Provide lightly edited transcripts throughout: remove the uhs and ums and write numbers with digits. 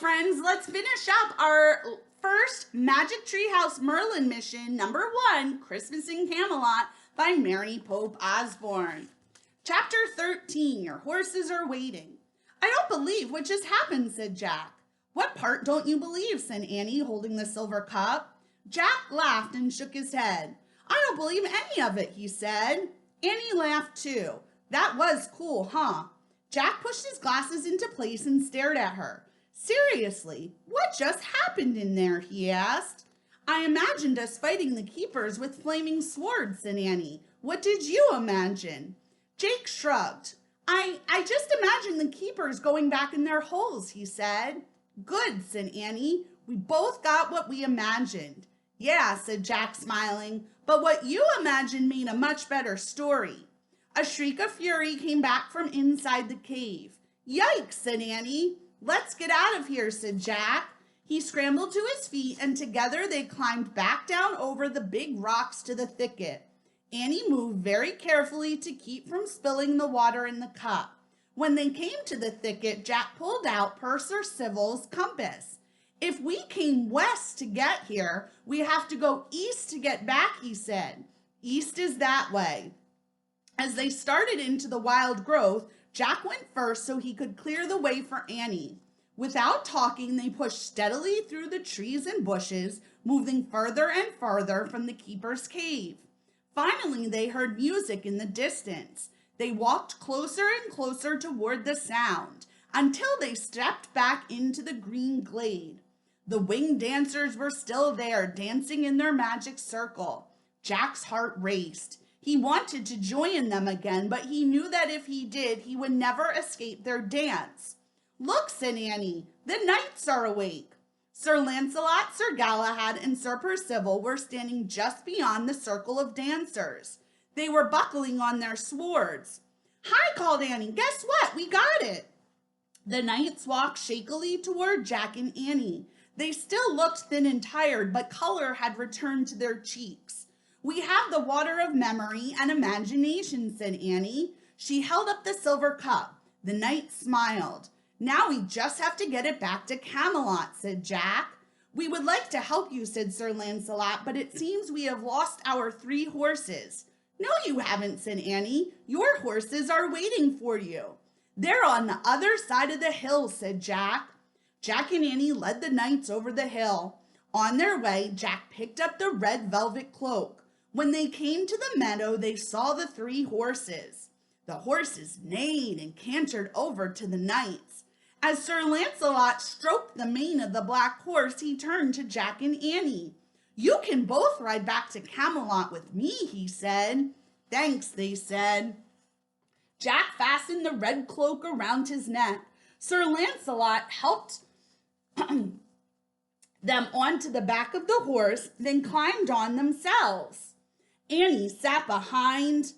friends, let's finish up our first Magic Treehouse Merlin mission, number 1, Christmas in Camelot by Mary Pope Osborne. Chapter 13, Your Horses Are Waiting. I don't believe what just happened, said Jack. What part don't you believe, said Annie, holding the silver cup. Jack laughed and shook his head. I don't believe any of it, he said. Annie laughed too. That was cool, huh? Jack pushed his glasses into place and stared at her. Seriously, what just happened in there, he asked. I imagined us fighting the keepers with flaming swords, said Annie. What did you imagine? Jake shrugged. I just imagined the keepers going back in their holes, he said. Good, said Annie. We both got what we imagined. Yeah, said Jack, smiling, but what you imagined made a much better story. A shriek of fury came back from inside the cave. Yikes, said Annie. Let's get out of here, said Jack. He scrambled to his feet, and together they climbed back down over the big rocks to the thicket. Annie moved very carefully to keep from spilling the water in the cup. When they came to the thicket, Jack pulled out Purser Civil's compass. If we came west to get here, we have to go east to get back, he said. East is that way. As they started into the wild growth, Jack went first so he could clear the way for Annie. Without talking, they pushed steadily through the trees and bushes, moving further and farther from the keeper's cave. Finally, they heard music in the distance. They walked closer and closer toward the sound until they stepped back into the green glade. The winged dancers were still there, dancing in their magic circle. Jack's heart raced. He wanted to join them again, but he knew that if he did, he would never escape their dance. Look, said Annie, the knights are awake. Sir Lancelot, Sir Galahad, and Sir Percival were standing just beyond the circle of dancers. They were buckling on their swords. Hi, called Annie. Guess what? We got it. The knights walked shakily toward Jack and Annie. They still looked thin and tired, but color had returned to their cheeks. We have the water of memory and imagination, said Annie. She held up the silver cup. The knight smiled. Now we just have to get it back to Camelot, said Jack. We would like to help you, said Sir Lancelot, but it seems we have lost our 3 horses. No, you haven't, said Annie. Your horses are waiting for you. They're on the other side of the hill, said Jack. Jack and Annie led the knights over the hill. On their way, Jack picked up the red velvet cloak. When they came to the meadow, they saw the 3 horses. The horses neighed and cantered over to the knights. As Sir Lancelot stroked the mane of the black horse, he turned to Jack and Annie. You can both ride back to Camelot with me, he said. Thanks, they said. Jack fastened the red cloak around his neck. Sir Lancelot helped them onto the back of the horse, then climbed on themselves. Annie sat behind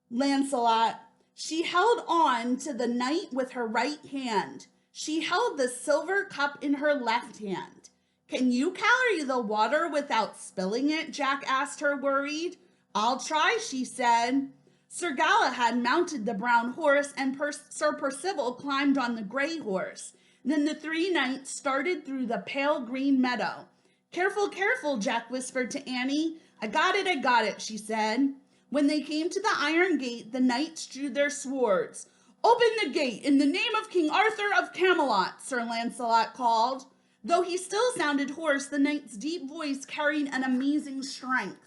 Lancelot. She held on to the knight with her right hand. She held the silver cup in her left hand. Can you carry the water without spilling it? Jack asked her, worried. I'll try, she said. Sir Galahad mounted the brown horse and Sir Percival climbed on the gray horse. Then the 3 knights started through the pale green meadow. Careful, careful, Jack whispered to Annie. I got it, she said. When they came to the iron gate, the knights drew their swords. Open the gate in the name of King Arthur of Camelot, Sir Lancelot called. Though he still sounded hoarse, the knight's deep voice carried an amazing strength.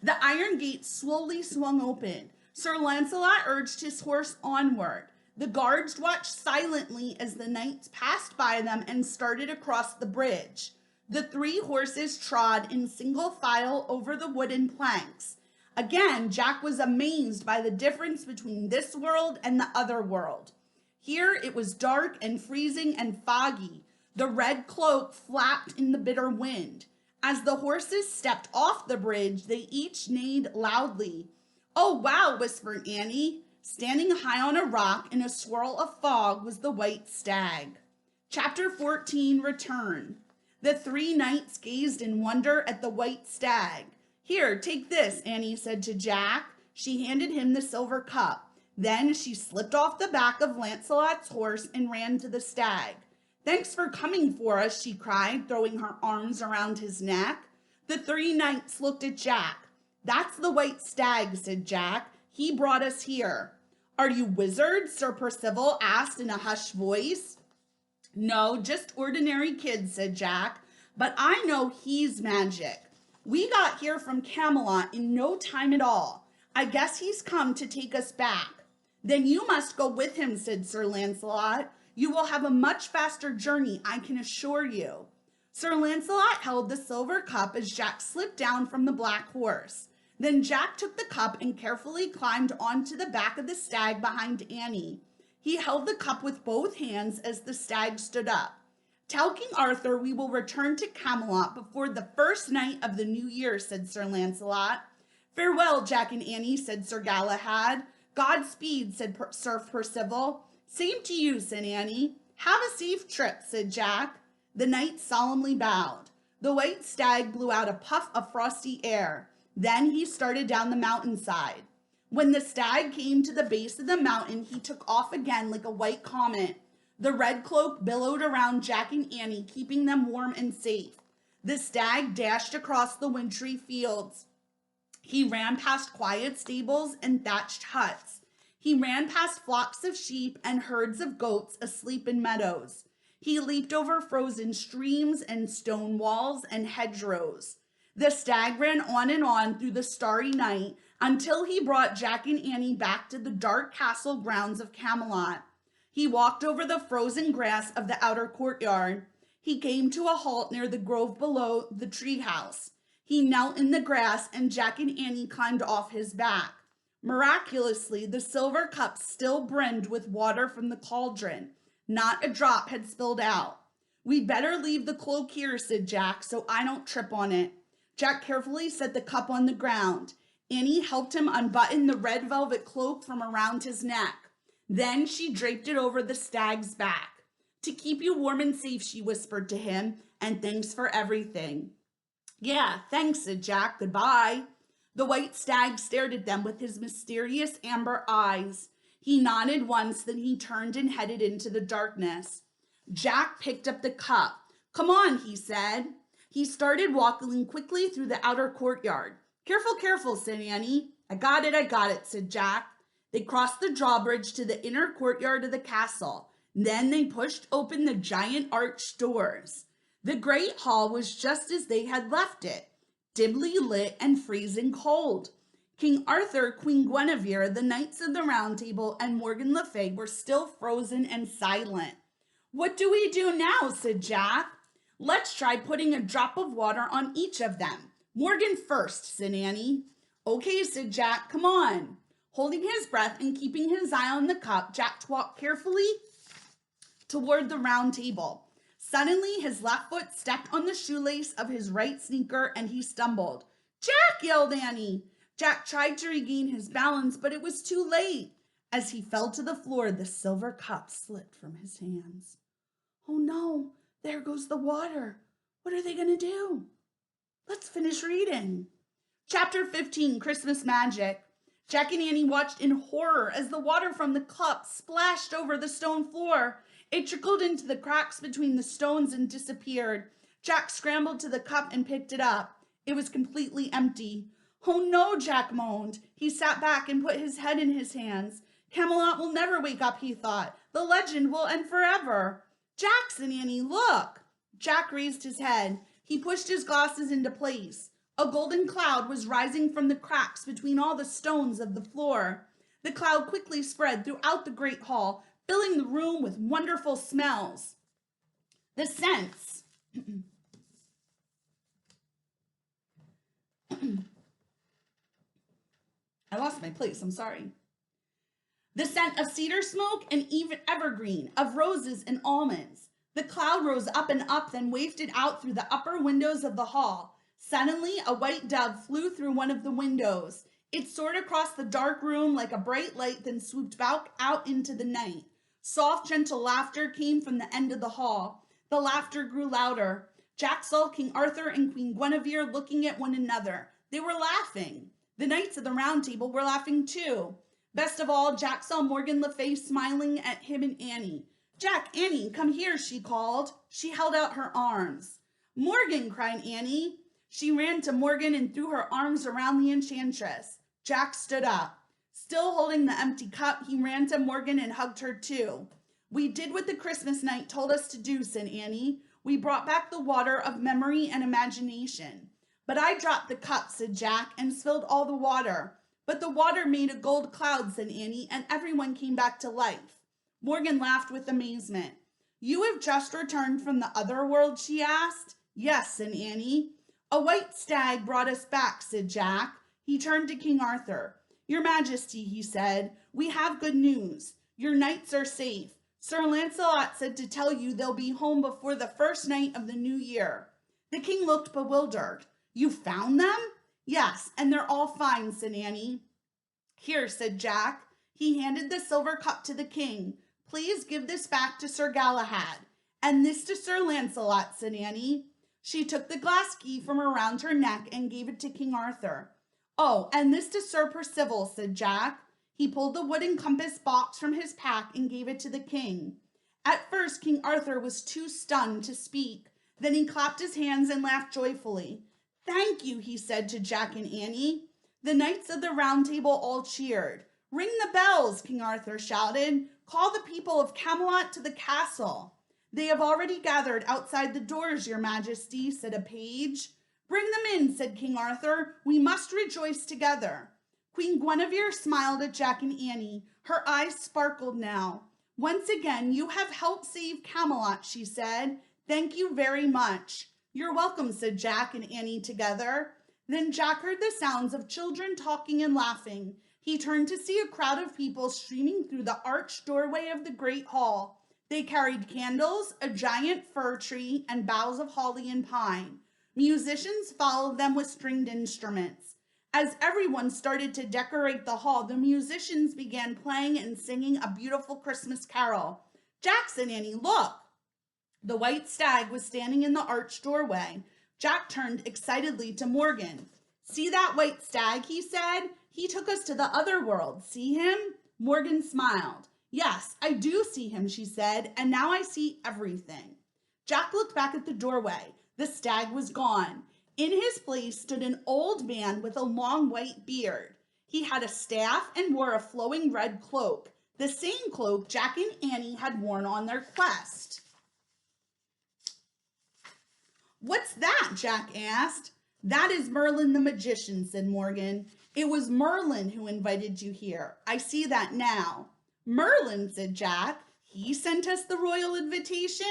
The iron gate slowly swung open. Sir Lancelot urged his horse onward. The guards watched silently as the knights passed by them and started across the bridge. The 3 horses trod in single file over the wooden planks. Again, Jack was amazed by the difference between this world and the other world. Here it was dark and freezing and foggy. The red cloak flapped in the bitter wind. As the horses stepped off the bridge, they each neighed loudly. Oh, wow, whispered Annie. Standing high on a rock in a swirl of fog was the white stag. Chapter 14, Return. The 3 knights gazed in wonder at the white stag. Here, take this, Annie said to Jack. She handed him the silver cup. Then she slipped off the back of Lancelot's horse and ran to the stag. "Thanks for coming for us," she cried, throwing her arms around his neck. The three knights looked at Jack. "That's the white stag," said Jack. "He brought us here." "Are you wizards?" Sir Percival asked in a hushed voice. "No, just ordinary kids," said Jack. "But I know he's magic. We got here from Camelot in no time at all. I guess he's come to take us back." "Then you must go with him," said Sir Lancelot. "You will have a much faster journey, I can assure you." Sir Lancelot held the silver cup as Jack slipped down from the black horse. Then Jack took the cup and carefully climbed onto the back of the stag behind Annie. He held the cup with both hands as the stag stood up. "Tell King Arthur we will return to Camelot before the first night of the new year," said Sir Lancelot. "Farewell, Jack and Annie," said Sir Galahad. "Godspeed," said Sir Percival. "Same to you," said Annie. "Have a safe trip," said Jack. The knights solemnly bowed. The white stag blew out a puff of frosty air. Then he started down the mountainside. When the stag came to the base of the mountain, he took off again like a white comet. The red cloak billowed around Jack and Annie, keeping them warm and safe. The stag dashed across the wintry fields. He ran past quiet stables and thatched huts. He ran past flocks of sheep and herds of goats asleep in meadows. He leaped over frozen streams and stone walls and hedgerows. The stag ran on and on through the starry night until he brought Jack and Annie back to the dark castle grounds of Camelot. He walked over the frozen grass of the outer courtyard. He came to a halt near the grove below the treehouse. He knelt in the grass and Jack and Annie climbed off his back. Miraculously, the silver cup still brimmed with water from the cauldron. Not a drop had spilled out. "We'd better leave the cloak here," said Jack, "so I don't trip on it." Jack carefully set the cup on the ground. Annie helped him unbutton the red velvet cloak from around his neck. Then she draped it over the stag's back. "To keep you warm and safe," she whispered to him, "and thanks for everything." "Yeah, thanks," said Jack. "Goodbye." The white stag stared at them with his mysterious amber eyes. He nodded once, then he turned and headed into the darkness. Jack picked up the cup. "Come on," he said. He started walking quickly through the outer courtyard. "Careful, careful," said Annie. I got it," said Jack. They crossed the drawbridge to the inner courtyard of the castle. Then they pushed open the giant arched doors. The great hall was just as they had left it, dimly lit and freezing cold. King Arthur, Queen Guinevere, the Knights of the Round Table, and Morgan Le Fay were still frozen and silent. "What do we do now?" said Jack. "Let's try putting a drop of water on each of them. Morgan first," said Annie. "Okay," said Jack. "Come on." Holding his breath and keeping his eye on the cup, Jack walked carefully toward the round table. Suddenly, his left foot stepped on the shoelace of his right sneaker and he stumbled. "Jack!" yelled Annie. Jack tried to regain his balance, but it was too late. As he fell to the floor, the silver cup slipped from his hands. "Oh no, there goes the water. What are they going to do?" Let's finish reading. Chapter 15, Christmas Magic. Jack and Annie watched in horror as the water from the cup splashed over the stone floor. It trickled into the cracks between the stones and disappeared. Jack scrambled to the cup and picked it up. It was completely empty. "Oh no," Jack moaned. He sat back and put his head in his hands. "Camelot will never wake up," he thought. "The legend will end forever." "Jackson, Annie, look." Jack raised his head. He pushed his glasses into place. A golden cloud was rising from the cracks between all the stones of the floor. The cloud quickly spread throughout the great hall, filling the room with wonderful smells. The scents. I lost my place, I'm sorry. The scent of cedar smoke and even evergreen, of roses and almonds. The cloud rose up and up, then wafted out through the upper windows of the hall. Suddenly, a white dove flew through one of the windows. It soared across the dark room like a bright light, then swooped back out into the night. Soft, gentle laughter came from the end of the hall. The laughter grew louder. Jack saw King Arthur and Queen Guinevere looking at one another. They were laughing. The Knights of the Round Table were laughing too. Best of all, Jack saw Morgan Le Fay smiling at him and Annie. Jack, Annie, come here, she called. She held out her arms. Morgan, cried Annie. She ran to Morgan and threw her arms around the enchantress. Jack stood up. Still holding the empty cup, he ran to Morgan and hugged her too. We did what the Christmas night told us to do, said Annie. We brought back the water of memory and imagination. But I dropped the cup, said Jack, and spilled all the water. But the water made a gold cloud, said Annie, and everyone came back to life. Morgan laughed with amazement. You have just returned from the other world, she asked. Yes, said Annie. A white stag brought us back, said Jack. He turned to King Arthur. Your Majesty, he said, we have good news. Your knights are safe. Sir Lancelot said to tell you they'll be home before the first night of the new year. The king looked bewildered. You found them? Yes, and they're all fine, said Annie. Here, said Jack. He handed the silver cup to the king. Please give this back to Sir Galahad. And this to Sir Lancelot, said Annie. She took the glass key from around her neck and gave it to King Arthur. Oh, and this to Sir Percival, said Jack. He pulled the wooden compass box from his pack and gave it to the king. At first, King Arthur was too stunned to speak. Then he clapped his hands and laughed joyfully. Thank you, he said to Jack and Annie. The knights of the Round Table all cheered. Ring the bells, King Arthur shouted. Call the people of Camelot to the castle. They have already gathered outside the doors, your Majesty, said a page. Bring them in, said King Arthur. We must rejoice together. Queen Guinevere smiled at Jack and Annie. Her eyes sparkled now. Once again, you have helped save Camelot, she said. Thank you very much. You're welcome, said Jack and Annie together. Then Jack heard the sounds of children talking and laughing. He turned to see a crowd of people streaming through the arched doorway of the great hall. They carried candles, a giant fir tree, and boughs of holly and pine. Musicians followed them with stringed instruments. As everyone started to decorate the hall, the musicians began playing and singing a beautiful Christmas carol. Jack said, Annie, look! The white stag was standing in the arched doorway. Jack turned excitedly to Morgan. See that white stag, he said. He took us to the other world. See him? Morgan smiled. Yes, I do see him, she said, and now I see everything. Jack looked back at the doorway. The stag was gone. In his place stood an old man with a long white beard. He had a staff and wore a flowing red cloak, the same cloak Jack and Annie had worn on their quest. What's that? Jack asked. That is Merlin the magician, said Morgan. It was Merlin who invited you here. I see that now. Merlin, said Jack. He sent us the royal invitation?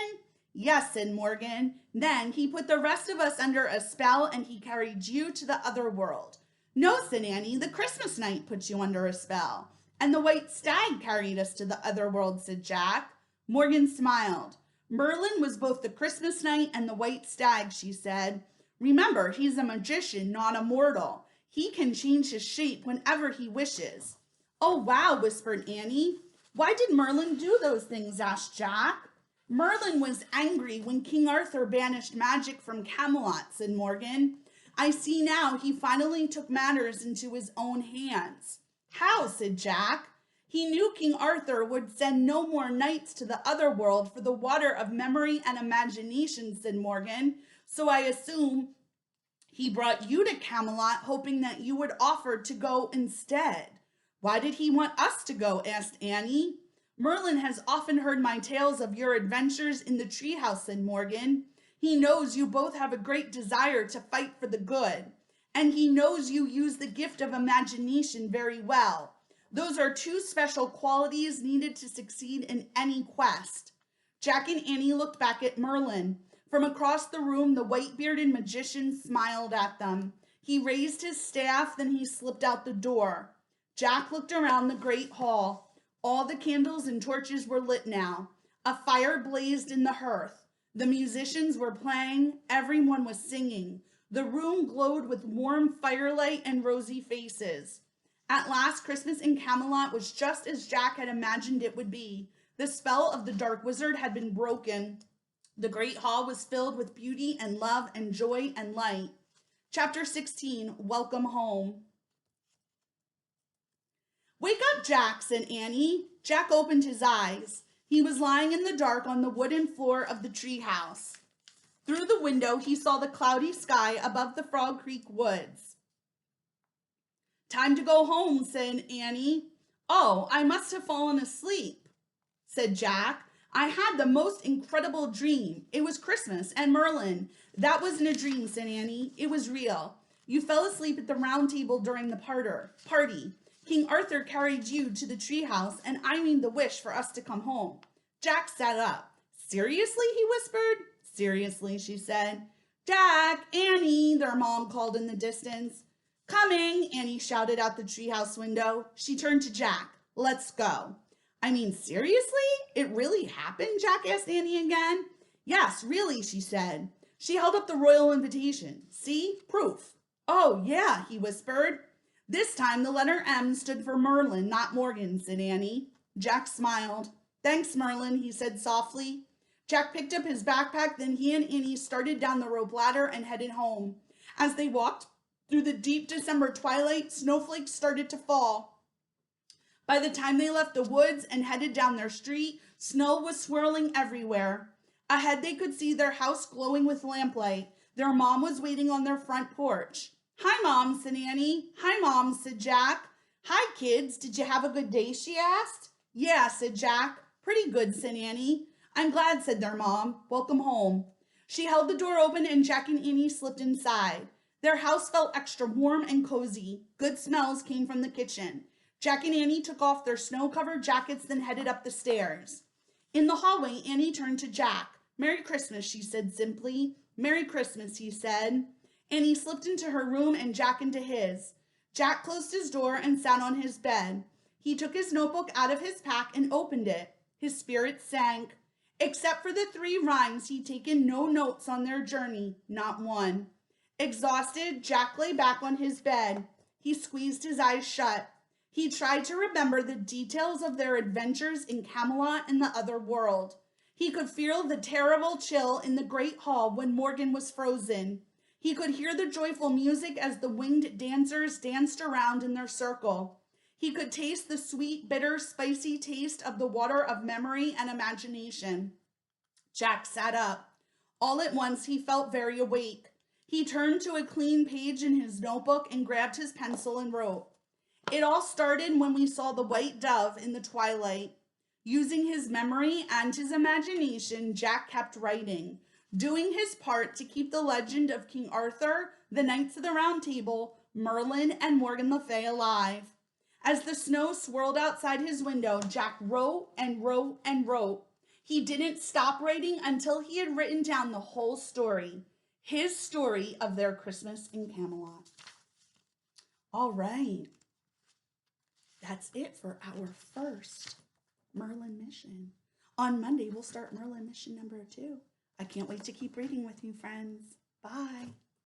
Yes, said Morgan. Then he put the rest of us under a spell and he carried you to the other world. No, said Annie, the Christmas night put you under a spell. And the white stag carried us to the other world, said Jack. Morgan smiled. Merlin was both the Christmas night and the white stag, she said. Remember, he's a magician, not a mortal. He can change his shape whenever he wishes. Oh, wow, whispered Annie. Why did Merlin do those things? Asked Jack. Merlin was angry when King Arthur banished magic from Camelot, said Morgan. I see now he finally took matters into his own hands. How? Said Jack. He knew King Arthur would send no more knights to the other world for the water of memory and imagination, said Morgan. So I assume he brought you to Camelot hoping that you would offer to go instead. Why did he want us to go? Asked Annie. Merlin has often heard my tales of your adventures in the treehouse, said Morgan. He knows you both have a great desire to fight for the good, and he knows you use the gift of imagination very well. Those are two special qualities needed to succeed in any quest. Jack and Annie looked back at Merlin. From across the room, the white-bearded magician smiled at them. He raised his staff, then he slipped out the door. Jack looked around the great hall. All the candles and torches were lit now. A fire blazed in the hearth. The musicians were playing. Everyone was singing. The room glowed with warm firelight and rosy faces. At last, Christmas in Camelot was just as Jack had imagined it would be. The spell of the dark wizard had been broken. The great hall was filled with beauty and love and joy and light. Chapter 16, Welcome Home. Wake up, Jack, said Annie. Jack opened his eyes. He was lying in the dark on the wooden floor of the treehouse. Through the window, he saw the cloudy sky above the Frog Creek woods. "Time to go home," said Annie. "Oh, I must have fallen asleep," said Jack. "I had the most incredible dream. It was Christmas and Merlin." "That wasn't a dream," said Annie. "It was real. You fell asleep at the round table during the party. King Arthur carried you to the treehouse, and I made the wish for us to come home." Jack sat up. "Seriously?" he whispered. "Seriously," she said. "Jack, Annie," their mom called in the distance. "Coming," Annie shouted out the treehouse window. She turned to Jack. "Let's go." "I mean, seriously? It really happened?" Jack asked Annie again. "Yes, really," she said. She held up the royal invitation. "See? Proof." "Oh, yeah," he whispered. "This time the letter M stood for Merlin, not Morgan," said Annie. Jack smiled. "Thanks, Merlin," he said softly. Jack picked up his backpack, then he and Annie started down the rope ladder and headed home. As they walked through the deep December twilight, snowflakes started to fall. By the time they left the woods and headed down their street, snow was swirling everywhere. Ahead they could see their house glowing with lamplight. Their mom was waiting on their front porch. "Hi, Mom," said Annie. "Hi, Mom," said Jack. "Hi, kids. Did you have a good day?" she asked. "Yeah," said Jack. "Pretty good," said Annie. "I'm glad," said their mom. "Welcome home." She held the door open and Jack and Annie slipped inside. Their house felt extra warm and cozy. Good smells came from the kitchen. Jack and Annie took off their snow-covered jackets, then headed up the stairs. In the hallway, Annie turned to Jack. "Merry Christmas," she said simply. "Merry Christmas," he said. Annie slipped into her room and Jack into his. Jack closed his door and sat on his bed. He took his notebook out of his pack and opened it. His spirits sank. Except for the 3 rhymes, he'd taken no notes on their journey, not one. Exhausted, Jack lay back on his bed. He squeezed his eyes shut. He tried to remember the details of their adventures in Camelot and the other world. He could feel the terrible chill in the great hall when Morgan was frozen. He could hear the joyful music as the winged dancers danced around in their circle. He could taste the sweet, bitter, spicy taste of the water of memory and imagination. Jack sat up. All at once, he felt very awake. He turned to a clean page in his notebook and grabbed his pencil and wrote. "It all started when we saw the white dove in the twilight." Using his memory and his imagination, Jack kept writing, doing his part to keep the legend of King Arthur, the Knights of the Round Table, Merlin, and Morgan Le Fay alive. As the snow swirled outside his window, Jack wrote and wrote and wrote. He didn't stop writing until he had written down the whole story, his story of their Christmas in Camelot. All right. That's it for our first Merlin mission. On Monday, we'll start Merlin mission number 2. I can't wait to keep reading with you, friends. Bye.